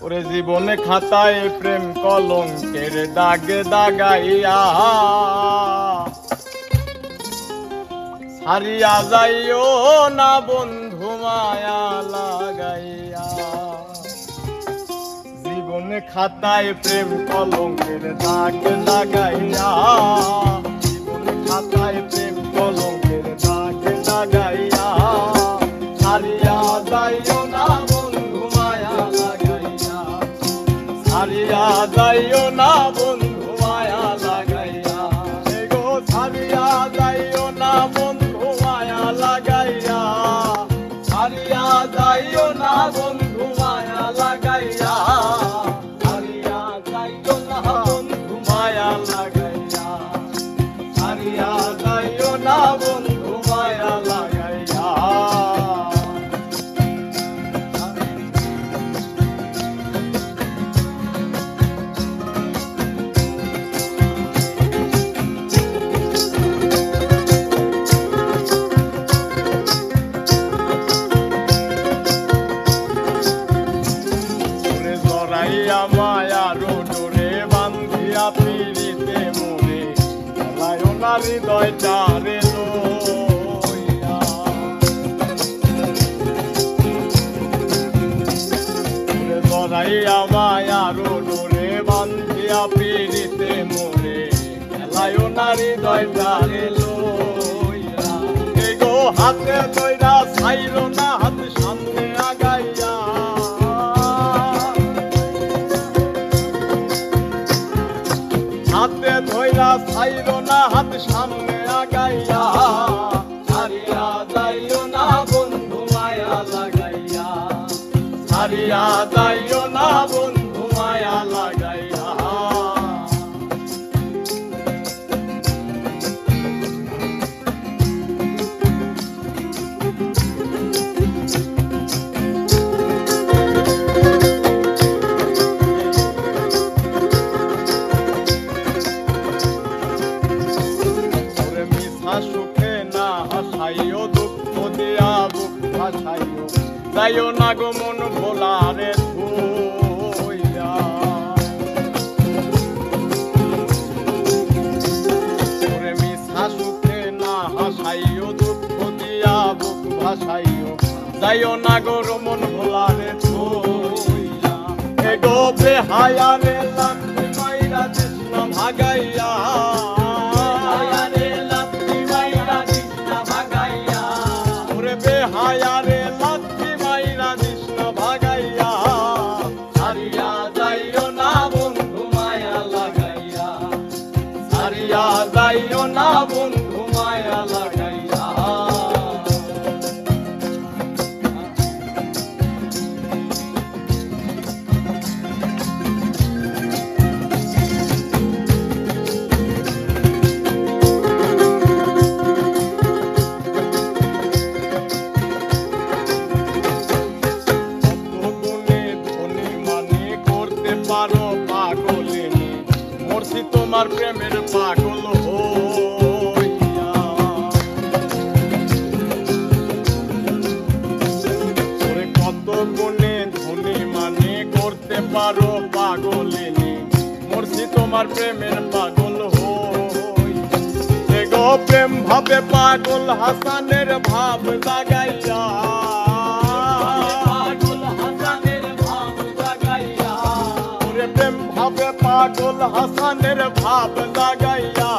ওরে জীবনে খাতায় প্রেম কলঙ্কের দাগে দাগাইয়া হারিয়া যাইও না বন্ধু মায়া লাগাইয়া। জীবনে খাতায় প্রেম কলঙ্কের দাগে লাগাইয়া, জীবনে খাতায় প্রেম কলঙ্কের দাগে লাগাইয়া হারিয়া যাইও না বন্ধু মায়া লাগাইয়া, হারিয়া যাইও না বন্ধু মায়া লাগাইয়া। গো হারিয়া যাইও না বন্ধু মায়া লাগাইয়া, হারিয়া যাইও না বন্ধু মায়া লাগাইয়া, হারিয়া যাইও না বন্ধু মায়া লাগাইয়া, হারিয়া যাইও না বন্ধু মায়া লাগাইয়া। মায়ার ডোরে বান্ধিয়া পিড়িতে মোরে লায়ো না হৃদয়টারে লইয়া। জড়াইয়া মায়ার ডোরে বান্ধিয়া পিড়িতে মোরে লায়ো না হৃদয়টারে লইয়া। এগো হাতে ধইরা ছাইরো না হাত সামনে আগাইয়া, হাতে ধইরা ছাইরো না হাত সামনে আগাইয়া, হারিয়া যাইও না বন্ধু মায়া লাগাইয়া, হারিয়া যাইও না বন্ধু মায়া লাগাইয়া। সুখে না হাসাইও দুঃখ দিয়া বুক ভাসাইও যাইও না গো মন ভোলারে ধুইয়া। ওরে মিশা সুখে না হাসাইও দুঃখ দিয়া বুক ভাসাইও যাইও না গো মন ভোলারে ধুইয়া। এ গো বেহায়া রে লাঠি মাইরা কৃষ্ণ ভাগাইয়া, হায়ারে লাঠি মাইরা কৃষ্ণ ভাগাইয়া, হারিয়া যাইও না বন্ধু মায়া লাগাইয়া, হারিয়া যাইও না বন্ধু মায়া লাগাইয়া। পারো পাগলিনী মরছি তোমার প্রেমের পাগল হইয়া। ওরে কত গুণে ধনী মানে করতে পারো পাগলিনী মরছি তোমার প্রেমের পাগল হইয়া। গো প্রেম ভাবে পাগল হাসানের ভাব জাগাইয়া, প্রেম ভাবে পাগল হাসানের ভাব লাগাইয়া,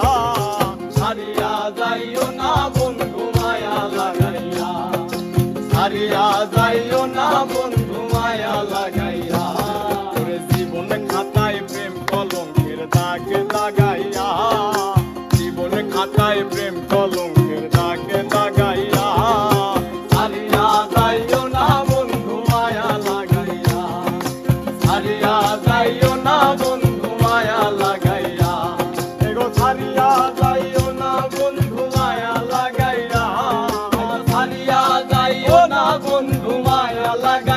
হারিয়া যাইও না বন্ধু মায়া লাগাইয়া, হারিয়া যাইও না বন্ধু মায়া লাগাইয়া। ওরে জীবন খাতায় প্রেম কলঙ্কের দাগ লাগাইয়া, জীবন খাতায় প্রেম কলঙ্কের দাগ লাগাইয়া, হারিয়া যাইও না বন্ধু মায়া লাগাইয়া, হারিয়া যাইও না বন্ধু মায়া লাগাইয়া। এগো হারিয়া যাইও না বন্ধু মায়া লাগাইয়া, হারিয়া যাইও না বন্ধু মায়া লাগাইয়া।